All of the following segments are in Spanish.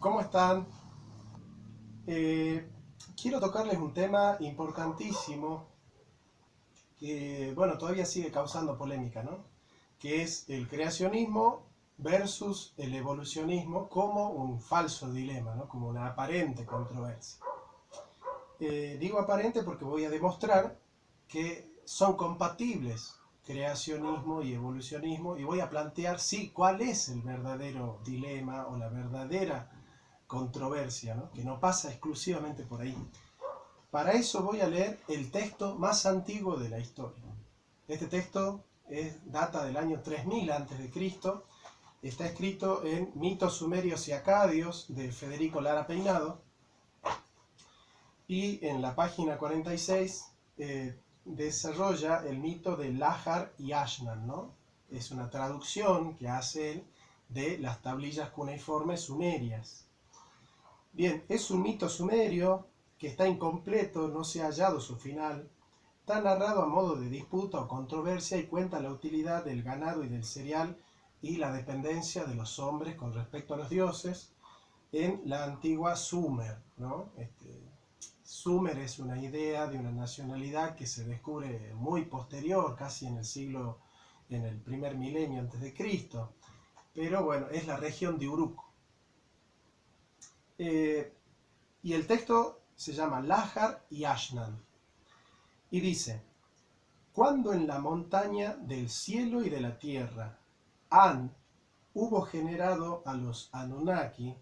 ¿Cómo están? Quiero tocarles un tema importantísimo que, bueno, todavía sigue causando polémica, ¿no? Que es el creacionismo versus el evolucionismo como un falso dilema, ¿no? Como una aparente controversia. Digo aparente porque voy a demostrar que son compatibles creacionismo y evolucionismo y voy a plantear, sí, cuál es el verdadero dilema o la verdadera controversia, ¿no? Que no pasa exclusivamente por ahí. Para eso voy a leer el texto más antiguo de la historia. Este texto data del año 3000 a.C., está escrito en Mitos Sumerios y Acadios de Federico Lara Peinado, y en la página 46 desarrolla el mito de Lahar y Ashnan, ¿no? Es una traducción que hace él de las tablillas cuneiformes sumerias. Bien, es un mito sumerio que está incompleto, no se ha hallado su final. Está narrado a modo de disputa o controversia y cuenta la utilidad del ganado y del cereal y la dependencia de los hombres con respecto a los dioses en la antigua Sumer, ¿no? Sumer es una idea de una nacionalidad que se descubre muy posterior, casi en el primer milenio antes de Cristo, pero bueno, es la región de Uruk. Y el texto se llama Lahar y Ashnan. Y dice: cuando en la montaña del cielo y de la tierra An hubo generado a los Anunnaki,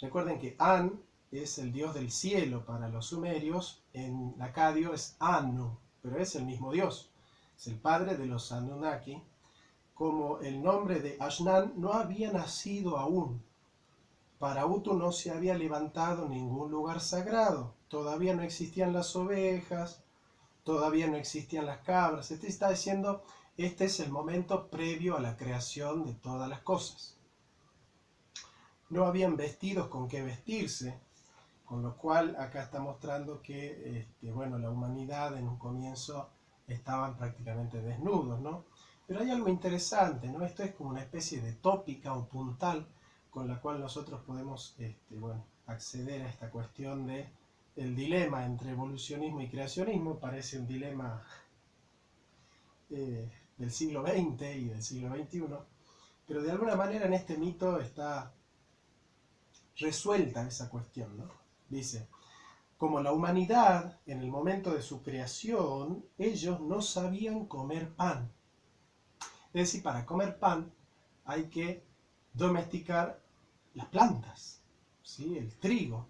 recuerden que An es el dios del cielo para los sumerios, en acadio es Anu, pero es el mismo dios, es el padre de los Anunnaki. Como el nombre de Ashnan no había nacido aún, para Utu no se había levantado ningún lugar sagrado, todavía no existían las ovejas, todavía no existían las cabras. Este está diciendo, este es el momento previo a la creación de todas las cosas. No habían vestidos con qué vestirse, con lo cual acá está mostrando que bueno, la humanidad en un comienzo estaban prácticamente desnudos, ¿no? Pero hay algo interesante, ¿no? Esto es como una especie de tópica o puntal con la cual nosotros podemos bueno, acceder a esta cuestión de el dilema entre evolucionismo y creacionismo. Parece un dilema del siglo XX y del siglo XXI, pero de alguna manera en este mito está resuelta esa cuestión, ¿no? Dice: como la humanidad en el momento de su creación, ellos no sabían comer pan. Es decir, para comer pan hay que domesticar las plantas, ¿sí? El trigo.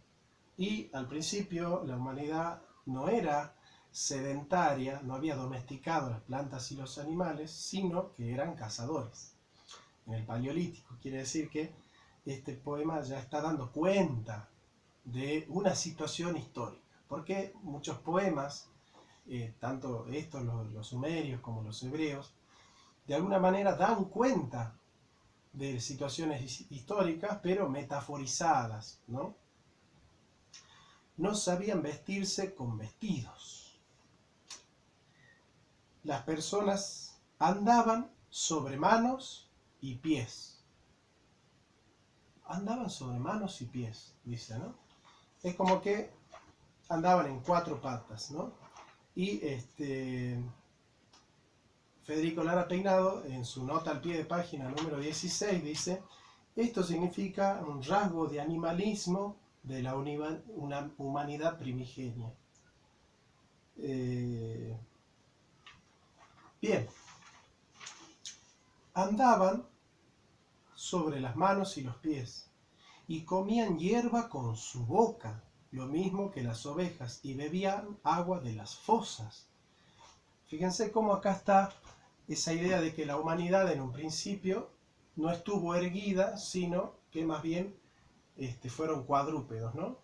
Y al principio la humanidad no era sedentaria, no había domesticado las plantas y los animales, sino que eran cazadores. En el Paleolítico quiere decir que este poema ya está dando cuenta de una situación histórica, porque muchos poemas, tanto estos, los sumerios como los hebreos, de alguna manera dan cuenta de situaciones históricas, pero metaforizadas, ¿no? No sabían vestirse con vestidos. Las personas andaban sobre manos y pies. Andaban sobre manos y pies, dice, ¿no? Es como que andaban en cuatro patas, ¿no? Y Federico Lara Peinado, en su nota al pie de página número 16, dice: esto significa un rasgo de animalismo de la una humanidad primigenia. Bien, andaban sobre las manos y los pies, y comían hierba con su boca, lo mismo que las ovejas, y bebían agua de las fosas. Fíjense cómo acá está esa idea de que la humanidad en un principio no estuvo erguida, sino que más bien fueron cuadrúpedos, ¿no?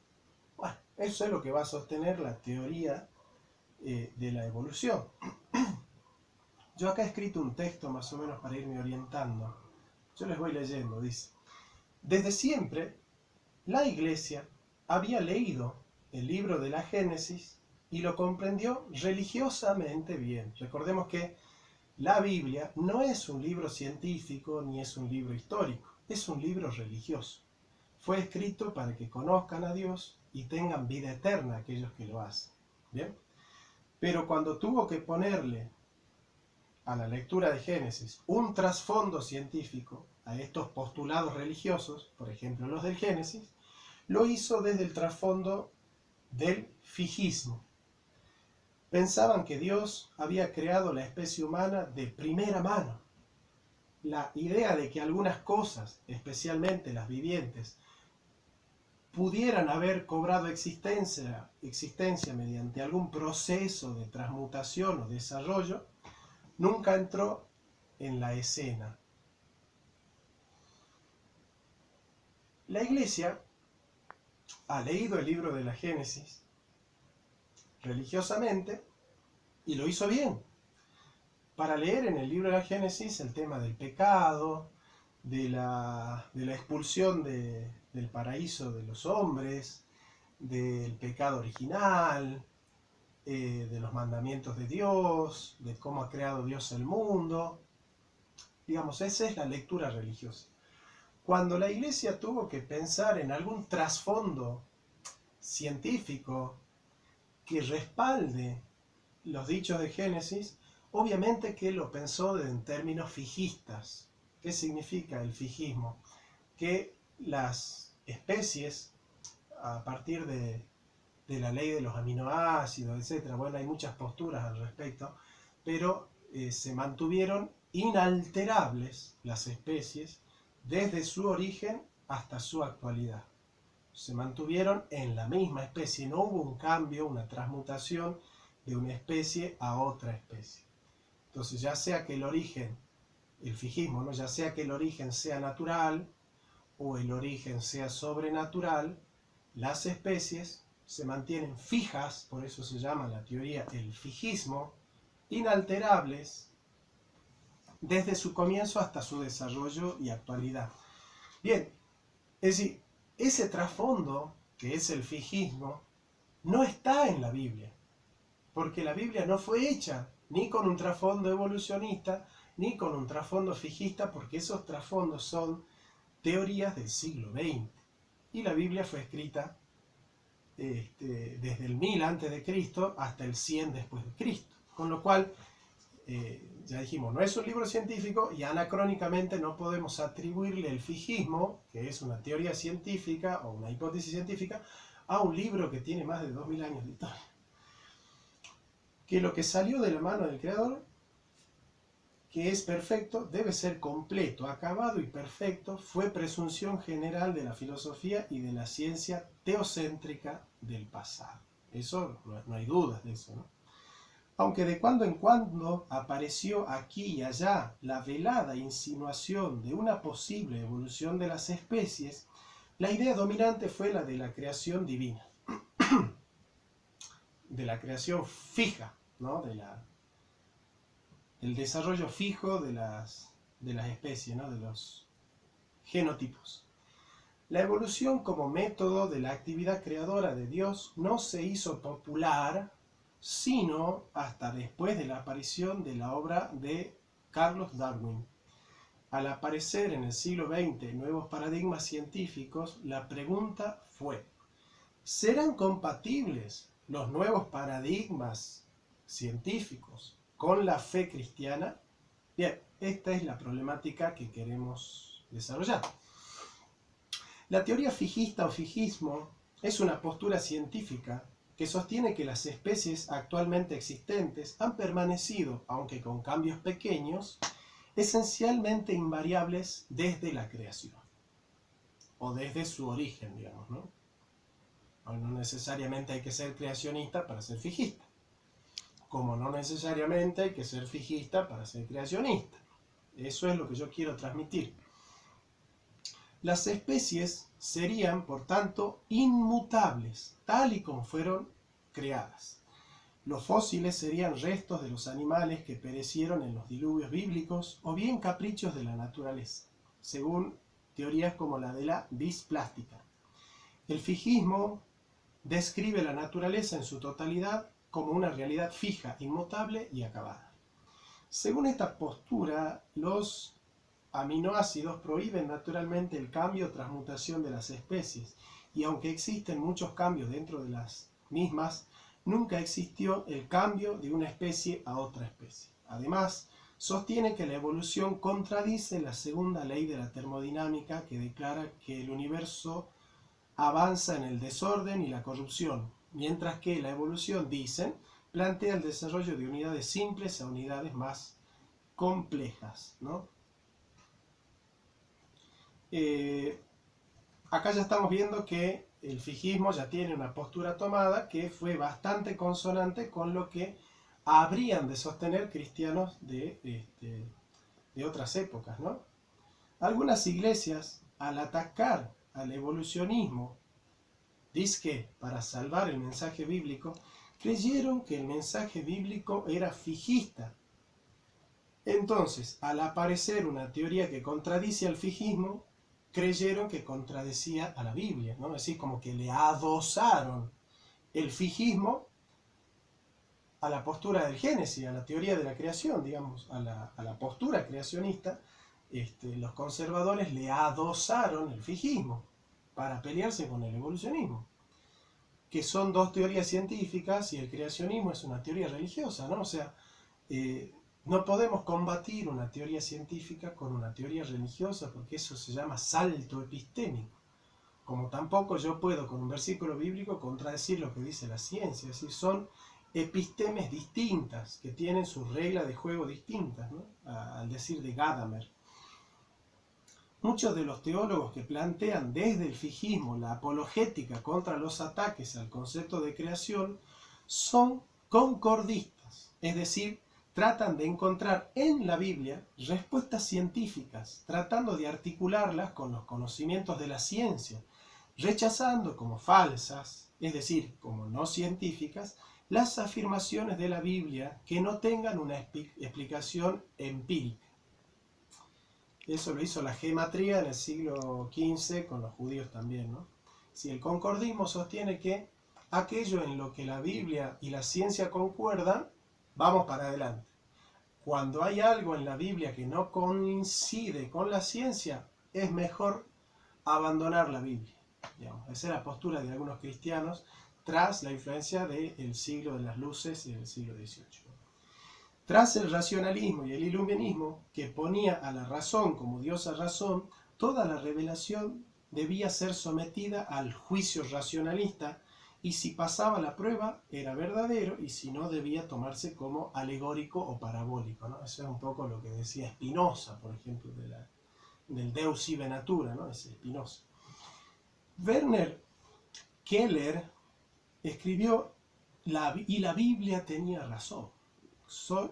Bueno, eso es lo que va a sostener la teoría de la evolución. Yo acá he escrito un texto más o menos para irme orientando. Yo les voy leyendo, dice: desde siempre la Iglesia había leído el libro de la Génesis y lo comprendió religiosamente bien. Recordemos que la Biblia no es un libro científico ni es un libro histórico, es un libro religioso. fue escrito para que conozcan a Dios y tengan vida eterna aquellos que lo hacen. ¿Bien? Pero cuando tuvo que ponerle a la lectura de Génesis un trasfondo científico a estos postulados religiosos, por ejemplo los del Génesis, lo hizo desde el trasfondo del fijismo. Pensaban que Dios había creado la especie humana de primera mano. La idea de que algunas cosas, especialmente las vivientes, pudieran haber cobrado existencia mediante algún proceso de transmutación o desarrollo, nunca entró en la escena. La Iglesia ha leído el libro de la Génesis religiosamente y lo hizo bien. Para leer en el libro de la Génesis el tema del pecado, de la expulsión del paraíso de los hombres, del pecado original, de los mandamientos de Dios, de cómo ha creado Dios el mundo. Digamos, esa es la lectura religiosa. Cuando la Iglesia tuvo que pensar en algún trasfondo científico que respalde los dichos de Génesis, obviamente que lo pensó en términos fijistas. ¿Qué significa el fijismo? Que las especies, a partir de la ley de los aminoácidos, etc., bueno, hay muchas posturas al respecto, pero se mantuvieron inalterables las especies desde su origen hasta su actualidad. Se mantuvieron en la misma especie, no hubo un cambio, una transmutación de una especie a otra especie. Entonces, ya sea que el origen, el fijismo, ¿no? Ya sea que el origen sea natural o el origen sea sobrenatural, las especies se mantienen fijas, por eso se llama la teoría el fijismo, inalterables desde su comienzo hasta su desarrollo y actualidad. Bien, es decir, ese trasfondo, que es el fijismo, no está en la Biblia, porque la Biblia no fue hecha ni con un trasfondo evolucionista, ni con un trasfondo fijista, porque esos trasfondos son teorías del siglo XX. Y la Biblia fue escrita desde el 1000 a.C. hasta el 100 después de Cristo. Con lo cual, ya dijimos, no es un libro científico y anacrónicamente no podemos atribuirle el fijismo, que es una teoría científica o una hipótesis científica, a un libro que tiene más de 2000 años de historia. Que lo que salió de la mano del Creador, que es perfecto, debe ser completo, acabado y perfecto, fue presunción general de la filosofía y de la ciencia teocéntrica del pasado. Eso, no hay dudas de eso, ¿no? Aunque de cuando en cuando apareció aquí y allá la velada insinuación de una posible evolución de las especies, la idea dominante fue la de la creación divina, de la creación fija, ¿no? Del desarrollo fijo de las especies, ¿no? De los genotipos. La evolución como método de la actividad creadora de Dios no se hizo popular sino hasta después de la aparición de la obra de Carlos Darwin. Al aparecer en el siglo XX nuevos paradigmas científicos, la pregunta fue: ¿serán compatibles los nuevos paradigmas científicos con la fe cristiana? Bien, esta es la problemática que queremos desarrollar. La teoría fijista o fijismo es una postura científica que sostiene que las especies actualmente existentes han permanecido, aunque con cambios pequeños, esencialmente invariables desde la creación, o desde su origen, digamos, ¿no? No necesariamente hay que ser creacionista para ser fijista, como no necesariamente hay que ser fijista para ser creacionista. Eso es lo que yo quiero transmitir. Las especies serían, por tanto, inmutables, tal y como fueron creadas. Los fósiles serían restos de los animales que perecieron en los diluvios bíblicos o bien caprichos de la naturaleza, según teorías como la de la displástica. El fijismo describe la naturaleza en su totalidad como una realidad fija, inmutable y acabada. Según esta postura, los aminoácidos prohíben naturalmente el cambio o transmutación de las especies, y aunque existen muchos cambios dentro de las mismas, nunca existió el cambio de una especie a otra especie. Además, sostiene que la evolución contradice la segunda ley de la termodinámica, que declara que el universo avanza en el desorden y la corrupción, mientras que la evolución, dicen, plantea el desarrollo de unidades simples a unidades más complejas, ¿no? Acá ya estamos viendo que el fijismo ya tiene una postura tomada que fue bastante consonante con lo que habrían de sostener cristianos de otras épocas, ¿no? Algunas iglesias, al atacar al evolucionismo, dizque para salvar el mensaje bíblico, creyeron que el mensaje bíblico era fijista. Entonces, al aparecer una teoría que contradice al fijismo, creyeron que contradecía a la Biblia, ¿no? Es decir, como que le adosaron el fijismo a la postura del Génesis, a la teoría de la creación, digamos, a la postura creacionista. Los conservadores le adosaron el fijismo para pelearse con el evolucionismo, que son dos teorías científicas y el creacionismo es una teoría religiosa, ¿no? O sea, no podemos combatir una teoría científica con una teoría religiosa, porque eso se llama salto epistémico. Como tampoco yo puedo con un versículo bíblico contradecir lo que dice la ciencia. Es decir, son epistemes distintas, que tienen sus reglas de juego distintas, ¿no? Al decir de Gadamer. Muchos de los teólogos que plantean desde el fijismo la apologética contra los ataques al concepto de creación son concordistas, es decir, tratan de encontrar en la Biblia respuestas científicas, tratando de articularlas con los conocimientos de la ciencia, rechazando como falsas, es decir, como no científicas, las afirmaciones de la Biblia que no tengan una explicación empírica. Eso lo hizo la gematría en el siglo XV con los judíos también, ¿no? Si el concordismo sostiene que aquello en lo que la Biblia y la ciencia concuerdan, vamos para adelante. Cuando hay algo en la Biblia que no coincide con la ciencia, es mejor abandonar la Biblia. Digamos, esa es la postura de algunos cristianos tras la influencia del siglo de las luces y del siglo XVIII. Tras el racionalismo y el iluminismo, que ponía a la razón como diosa razón, toda la revelación debía ser sometida al juicio racionalista, y si pasaba la prueba era verdadero, y si no debía tomarse como alegórico o parabólico, ¿no? Eso es un poco lo que decía Spinoza, por ejemplo, del Deus ibe natura, ¿no? Ese Spinoza. Werner Keller escribió y la Biblia tenía razón.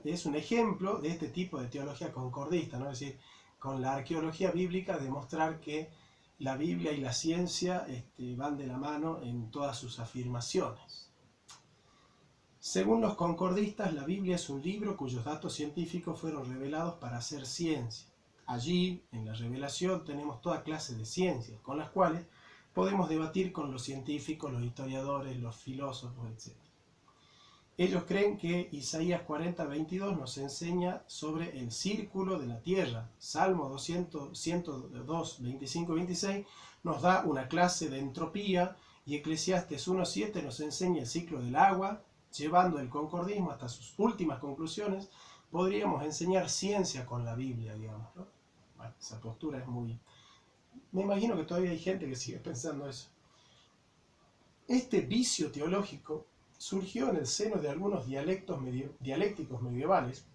Es un ejemplo de este tipo de teología concordista, ¿no? Es decir, con la arqueología bíblica demostrar que la Biblia y la ciencia van de la mano en todas sus afirmaciones. Según los concordistas, la Biblia es un libro cuyos datos científicos fueron revelados para hacer ciencia. Allí, en la revelación, tenemos toda clase de ciencias, con las cuales podemos debatir con los científicos, los historiadores, los filósofos, etc. Ellos creen que Isaías 40:22 nos enseña sobre el círculo de la tierra. Salmo 102, 25 y 26 nos da una clase de entropía, y Eclesiastes 1:7 nos enseña el ciclo del agua. Llevando el concordismo hasta sus últimas conclusiones, podríamos enseñar ciencia con la Biblia, digamos, ¿no? Bueno, esa postura es muy... Me imagino que todavía hay gente que sigue pensando eso. Este vicio teológico surgió en el seno de algunos dialécticos medievales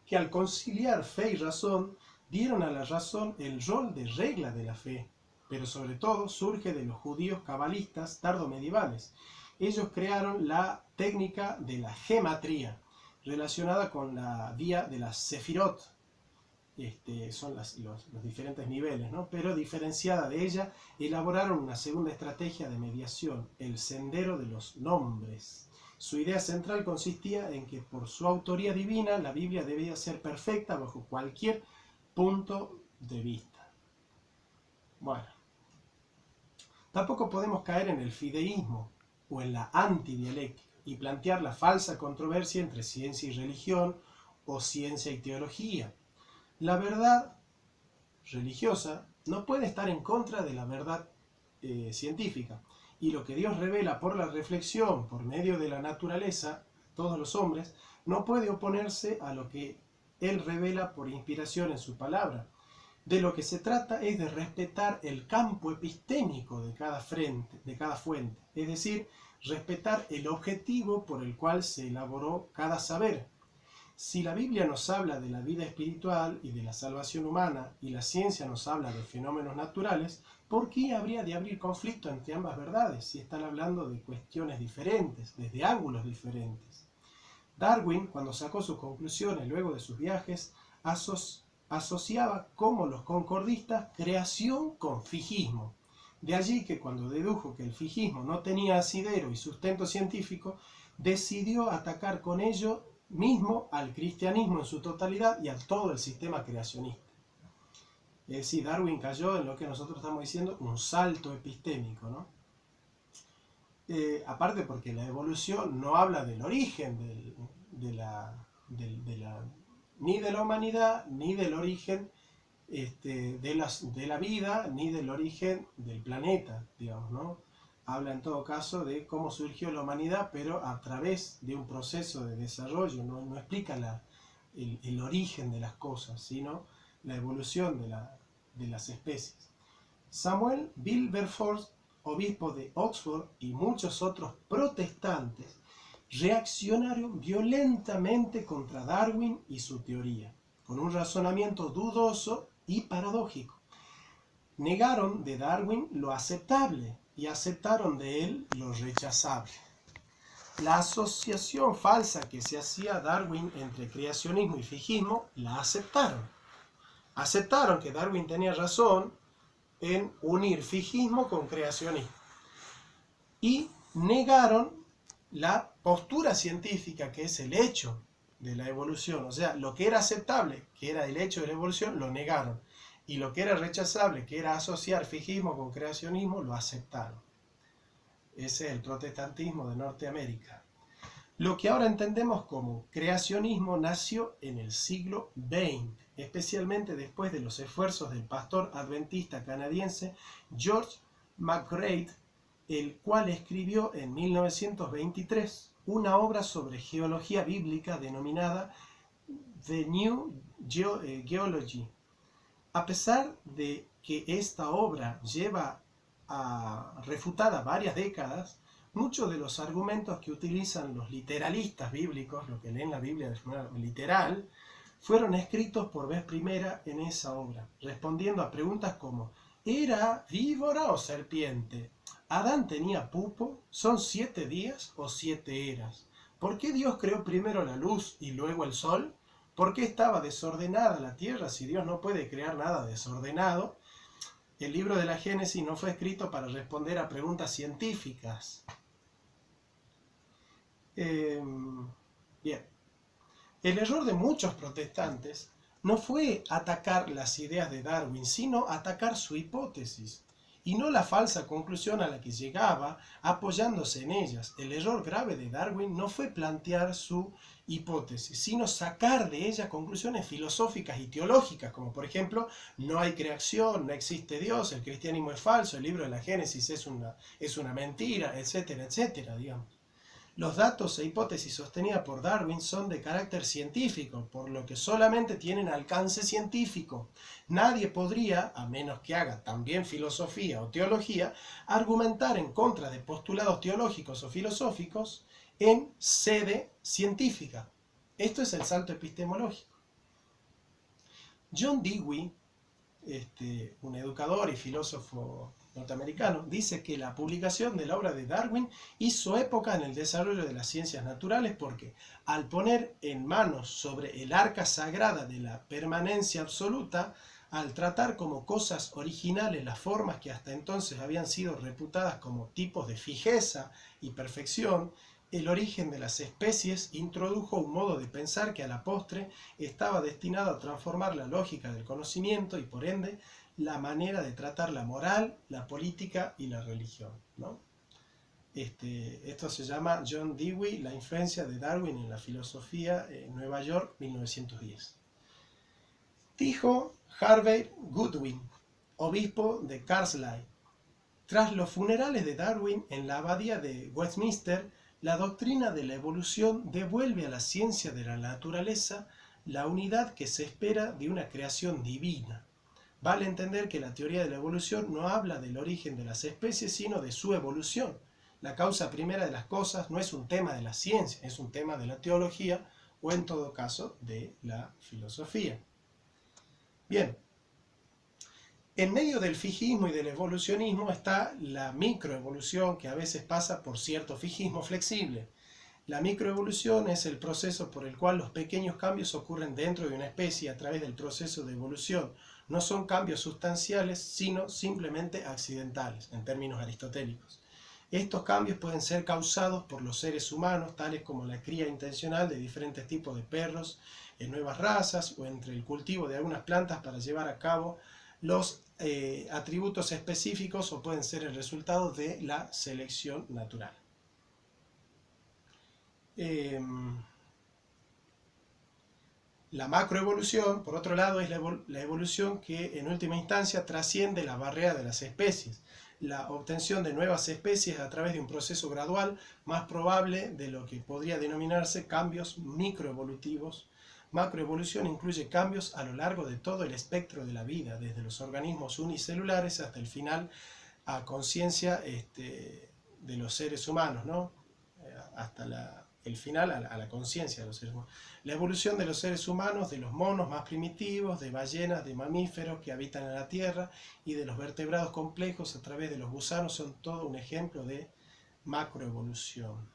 que, al conciliar fe y razón, dieron a la razón el rol de regla de la fe, pero sobre todo surge de los judíos cabalistas tardomedievales. Ellos crearon la técnica de la gematría, relacionada con la vía de las sefirot. Son los diferentes niveles, ¿no? Pero diferenciada de ella, elaboraron una segunda estrategia de mediación, el sendero de los nombres. Su idea central consistía en que, por su autoría divina, la Biblia debía ser perfecta bajo cualquier punto de vista. Bueno, tampoco podemos caer en el fideísmo o en la antidialéctica y plantear la falsa controversia entre ciencia y religión o ciencia y teología. La verdad religiosa no puede estar en contra de la verdad científica. Y lo que Dios revela por la reflexión, por medio de la naturaleza, todos los hombres, no puede oponerse a lo que Él revela por inspiración en su palabra. De lo que se trata es de respetar el campo epistémico de cada fuente, es decir, respetar el objetivo por el cual se elaboró cada saber. Si la Biblia nos habla de la vida espiritual y de la salvación humana y la ciencia nos habla de fenómenos naturales, ¿por qué habría de haber conflicto entre ambas verdades si están hablando de cuestiones diferentes, desde ángulos diferentes? Darwin, cuando sacó sus conclusiones luego de sus viajes, asociaba como los concordistas creación con fijismo. De allí que cuando dedujo que el fijismo no tenía asidero y sustento científico, decidió atacar con ello mismo al cristianismo en su totalidad y a todo el sistema creacionista. Es decir, Darwin cayó en lo que nosotros estamos diciendo un salto epistémico, ¿no? Aparte porque la evolución no habla del origen ni de la humanidad, ni del origen de la vida, ni del origen del planeta, digamos, ¿no? Habla en todo caso de cómo surgió la humanidad, pero a través de un proceso de desarrollo, no explica el origen de las cosas, sino la evolución de las especies. Samuel Wilberforce, obispo de Oxford, y muchos otros protestantes reaccionaron violentamente contra Darwin y su teoría, con un razonamiento dudoso y paradójico. Negaron de Darwin lo aceptable y aceptaron de él lo rechazable. La asociación falsa que se hacía Darwin entre creacionismo y fijismo la aceptaron. Aceptaron que Darwin tenía razón en unir fijismo con creacionismo. Y negaron la postura científica, que es el hecho de la evolución. O sea, lo que era aceptable, que era el hecho de la evolución, lo negaron. Y lo que era rechazable, que era asociar fijismo con creacionismo, lo aceptaron. Ese es el protestantismo de Norteamérica. Lo que ahora entendemos como creacionismo nació en el siglo XX, especialmente después de los esfuerzos del pastor adventista canadiense George McGrath, el cual escribió en 1923 una obra sobre geología bíblica denominada The New Geology. A pesar de que esta obra lleva refutada varias décadas, muchos de los argumentos que utilizan los literalistas bíblicos, lo que leen la Biblia de forma literal, fueron escritos por vez primera en esa obra, respondiendo a preguntas como: ¿era víbora o serpiente? ¿Adán tenía pupo? ¿Son 7 días o 7 eras? ¿Por qué Dios creó primero la luz y luego el sol? ¿Por qué estaba desordenada la tierra si Dios no puede crear nada desordenado? El libro de la Génesis no fue escrito para responder a preguntas científicas. Bien. El error de muchos protestantes no fue atacar las ideas de Darwin, sino atacar su hipótesis, y no la falsa conclusión a la que llegaba apoyándose en ellas. El error grave de Darwin no fue plantear su hipótesis, sino sacar de ella conclusiones filosóficas y teológicas, como por ejemplo, no hay creación, no existe Dios, el cristianismo es falso, el libro de la Génesis es una mentira, etcétera, etcétera, digamos. Los datos e hipótesis sostenidas por Darwin son de carácter científico, por lo que solamente tienen alcance científico. Nadie podría, a menos que haga también filosofía o teología, argumentar en contra de postulados teológicos o filosóficos en sede científica. Esto es el salto epistemológico. John Dewey, un educador y filósofo norteamericano, dice que la publicación de la obra de Darwin hizo época en el desarrollo de las ciencias naturales porque, al poner en manos sobre el arca sagrada de la permanencia absoluta, al tratar como cosas originales las formas que hasta entonces habían sido reputadas como tipos de fijeza y perfección, el origen de las especies introdujo un modo de pensar que a la postre estaba destinado a transformar la lógica del conocimiento y por ende la manera de tratar la moral, la política y la religión, ¿no? Esto se llama John Dewey, la influencia de Darwin en la filosofía, en Nueva York, 1910. Dijo Harvey Goodwin, obispo de Carlisle, tras los funerales de Darwin en la abadía de Westminster, la doctrina de la evolución devuelve a la ciencia de la naturaleza la unidad que se espera de una creación divina. Vale entender que la teoría de la evolución no habla del origen de las especies, sino de su evolución. La causa primera de las cosas no es un tema de la ciencia, es un tema de la teología o en todo caso de la filosofía. Bien, en medio del fijismo y del evolucionismo está la microevolución, que a veces pasa por cierto fijismo flexible. La microevolución es el proceso por el cual los pequeños cambios ocurren dentro de una especie a través del proceso de evolución. No son cambios sustanciales, sino simplemente accidentales, en términos aristotélicos. Estos cambios pueden ser causados por los seres humanos, tales como la cría intencional de diferentes tipos de perros en nuevas razas o entre el cultivo de algunas plantas para llevar a cabo los atributos específicos, o pueden ser el resultado de la selección natural. La macroevolución, por otro lado, es la evolución que en última instancia trasciende la barrera de las especies. La obtención de nuevas especies a través de un proceso gradual, más probable de lo que podría denominarse cambios microevolutivos. Macroevolución incluye cambios a lo largo de todo el espectro de la vida, desde los organismos unicelulares hasta el final a conciencia de los seres humanos, ¿no? Hasta el final a la conciencia de los seres humanos. La evolución de los seres humanos, de los monos más primitivos, de ballenas, de mamíferos que habitan en la Tierra y de los vertebrados complejos a través de los gusanos son todo un ejemplo de macroevolución.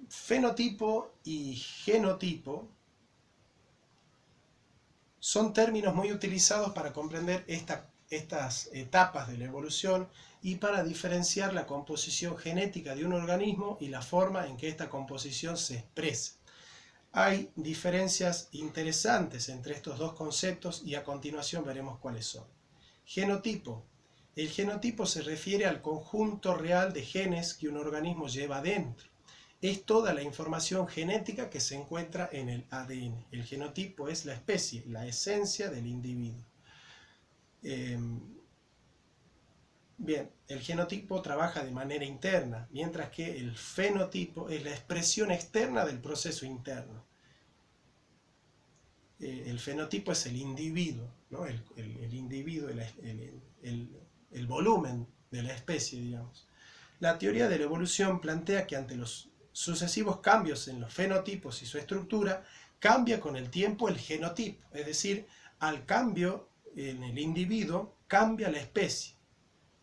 Fenotipo y genotipo son términos muy utilizados para comprender estas etapas de la evolución y para diferenciar la composición genética de un organismo y la forma en que esta composición se expresa. Hay diferencias interesantes entre estos dos conceptos y a continuación veremos cuáles son. Genotipo. El genotipo se refiere al conjunto real de genes que un organismo lleva dentro. Es toda la información genética que se encuentra en el ADN. El genotipo es la especie, la esencia del individuo. Bien, el genotipo trabaja de manera interna, mientras que el fenotipo es la expresión externa del proceso interno. El fenotipo es el individuo, ¿no? El individuo, el volumen de la especie, digamos. La teoría de la evolución plantea que ante los sucesivos cambios en los fenotipos y su estructura, cambia con el tiempo el genotipo, es decir, al cambio en el individuo, cambia la especie.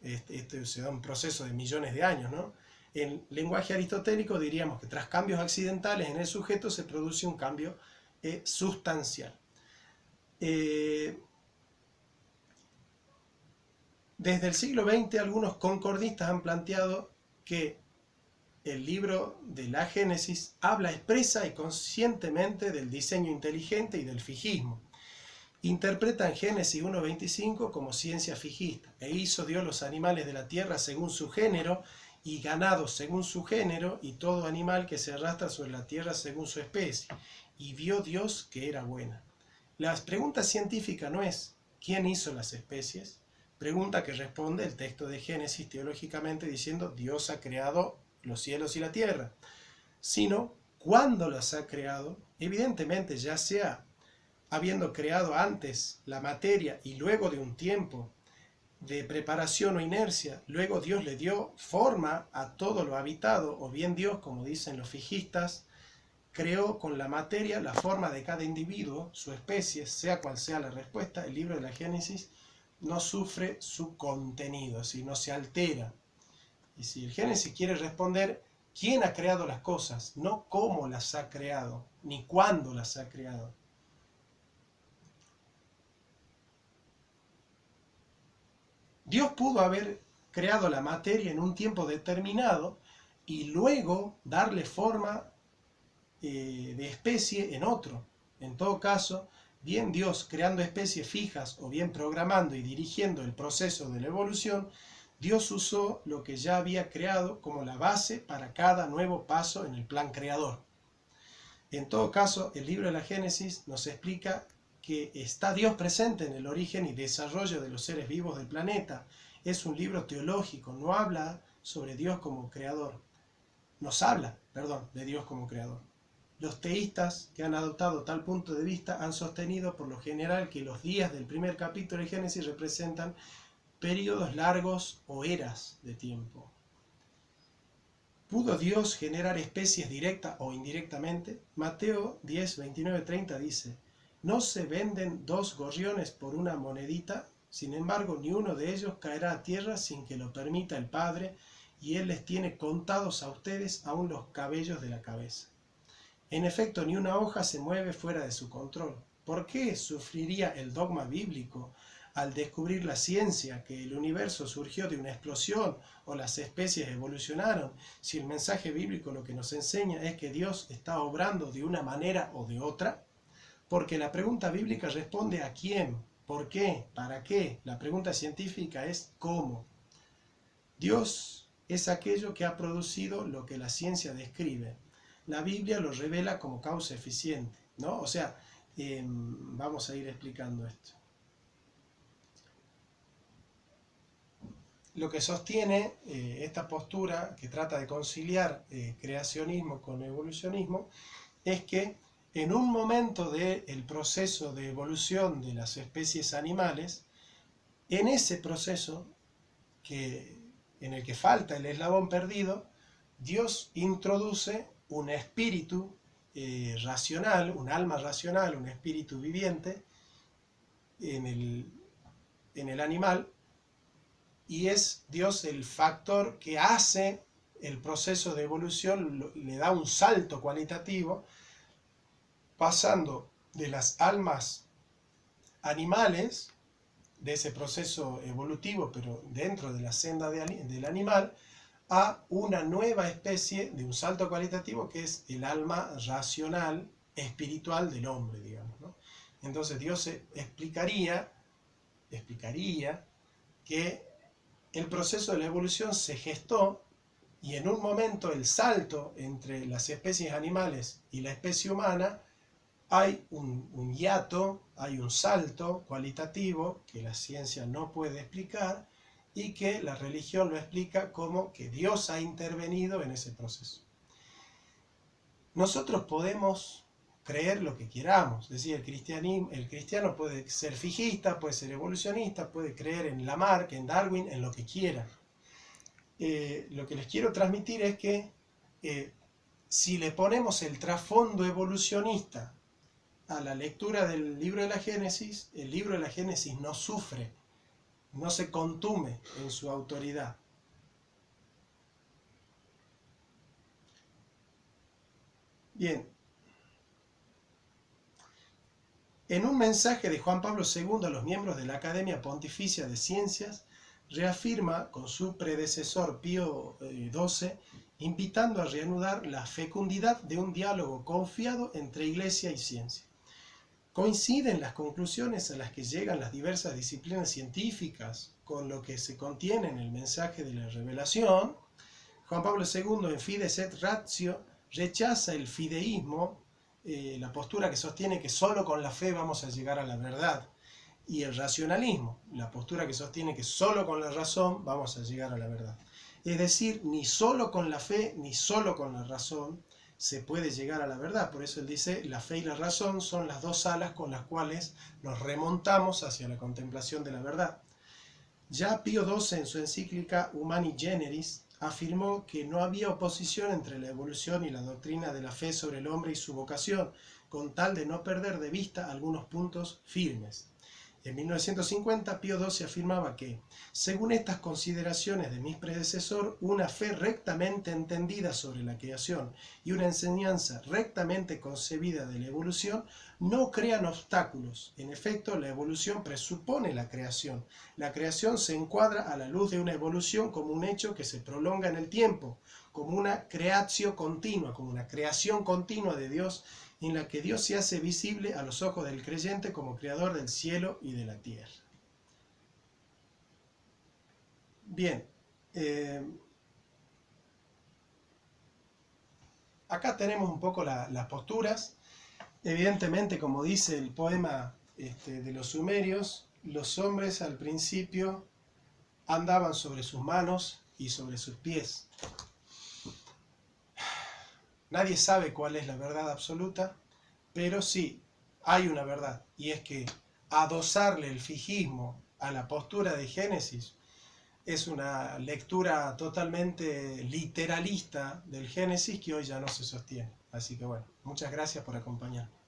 Este se da un proceso de millones de años, ¿no? En lenguaje aristotélico diríamos que tras cambios accidentales en el sujeto se produce un cambio sustancial. Desde el siglo XX algunos concordistas han planteado que el libro de la Génesis habla expresa y conscientemente del diseño inteligente y del fijismo. Interpretan Génesis 1.25 como ciencia fijista. E hizo Dios los animales de la tierra según su género, y ganado según su género, y todo animal que se arrastra sobre la tierra según su especie. Y vio Dios que era buena. La pregunta científica no es ¿quién hizo las especies? Pregunta que responde el texto de Génesis teológicamente diciendo Dios ha creado los cielos y la tierra, sino cuándo las ha creado, evidentemente ya sea habiendo creado antes la materia y luego de un tiempo de preparación o inercia, luego Dios le dio forma a todo lo habitado, o bien Dios, como dicen los fijistas, creó con la materia la forma de cada individuo, su especie, sea cual sea la respuesta. El libro de la Génesis no sufre su contenido, si no se altera. Y si el Génesis quiere responder quién ha creado las cosas, no cómo las ha creado, ni cuándo las ha creado. Dios pudo haber creado la materia en un tiempo determinado y luego darle forma de especie en otro. En todo caso, bien Dios creando especies fijas o bien programando y dirigiendo el proceso de la evolución, Dios usó lo que ya había creado como la base para cada nuevo paso en el plan creador. En todo caso, el libro de la Génesis nos explica que está Dios presente en el origen y desarrollo de los seres vivos del planeta. Es un libro teológico, no habla sobre Dios como creador. Nos habla, perdón, de Dios como creador. Los teístas que han adoptado tal punto de vista han sostenido por lo general que los días del primer capítulo de Génesis representan periodos largos o eras de tiempo. ¿Pudo Dios generar especies directa o indirectamente? Mateo 10, 29, 30 dice: no se venden dos gorriones por una monedita, sin embargo ni uno de ellos caerá a tierra sin que lo permita el Padre, y Él les tiene contados a ustedes aún los cabellos de la cabeza. En efecto, ni una hoja se mueve fuera de su control. ¿Por qué sufriría el dogma bíblico al descubrir la ciencia que el universo surgió de una explosión o las especies evolucionaron, si el mensaje bíblico lo que nos enseña es que Dios está obrando de una manera o de otra? Porque la pregunta bíblica responde a quién, por qué, para qué. La pregunta científica es cómo. Dios es aquello que ha producido lo que la ciencia describe. La Biblia lo revela como causa eficiente, ¿no? O sea, vamos a ir explicando esto. Lo que sostiene esta postura, que trata de conciliar creacionismo con evolucionismo, es que en un momento del proceso de evolución de las especies animales, en ese proceso en el que falta el eslabón perdido, Dios introduce un espíritu racional, un alma racional, un espíritu viviente en el animal, y es Dios el factor que hace el proceso de evolución, le da un salto cualitativo, pasando de las almas animales, de ese proceso evolutivo, pero dentro de la senda del animal, a una nueva especie de un salto cualitativo que es el alma racional, espiritual del hombre, digamos, ¿no? Entonces Dios explicaría que el proceso de la evolución se gestó y en un momento el salto entre las especies animales y la especie humana, hay un hiato, hay un salto cualitativo que la ciencia no puede explicar y que la religión lo explica como que Dios ha intervenido en ese proceso. Nosotros podemos creer lo que queramos, es decir, el cristiano puede ser fijista, puede ser evolucionista, puede creer en Lamarck, en Darwin, en lo que quiera. Lo que les quiero transmitir es que si le ponemos el trasfondo evolucionista a la lectura del libro de la Génesis, el libro de la Génesis no sufre, no se contume en su autoridad. Bien, en un mensaje de Juan Pablo II a los miembros de la Academia Pontificia de Ciencias, reafirma con su predecesor Pío XII, invitando a reanudar la fecundidad de un diálogo confiado entre Iglesia y ciencia. ¿Coinciden las conclusiones a las que llegan las diversas disciplinas científicas con lo que se contiene en el mensaje de la revelación? Juan Pablo II, en Fides et Ratio, rechaza el fideísmo, la postura que sostiene que solo con la fe vamos a llegar a la verdad, y el racionalismo, la postura que sostiene que solo con la razón vamos a llegar a la verdad. Es decir, ni solo con la fe ni solo con la razón se puede llegar a la verdad. Por eso él dice, la fe y la razón son las dos alas con las cuales nos remontamos hacia la contemplación de la verdad. Ya Pío XII, en su encíclica Humani Generis, afirmó que no había oposición entre la evolución y la doctrina de la fe sobre el hombre y su vocación, con tal de no perder de vista algunos puntos firmes. En 1950, Pío XII afirmaba que, según estas consideraciones de mi predecesor, una fe rectamente entendida sobre la creación y una enseñanza rectamente concebida de la evolución no crean obstáculos. En efecto, la evolución presupone la creación. La creación se encuadra a la luz de una evolución como un hecho que se prolonga en el tiempo, como una creatio continua, como una creación continua de Dios, en la que Dios se hace visible a los ojos del creyente como creador del cielo y de la tierra. Bien, acá tenemos un poco las posturas. Evidentemente, como dice el poema de los sumerios, los hombres al principio andaban sobre sus manos y sobre sus pies. Nadie sabe cuál es la verdad absoluta, pero sí, hay una verdad, y es que adosarle el fijismo a la postura de Génesis es una lectura totalmente literalista del Génesis que hoy ya no se sostiene. Así que bueno, muchas gracias por acompañarme.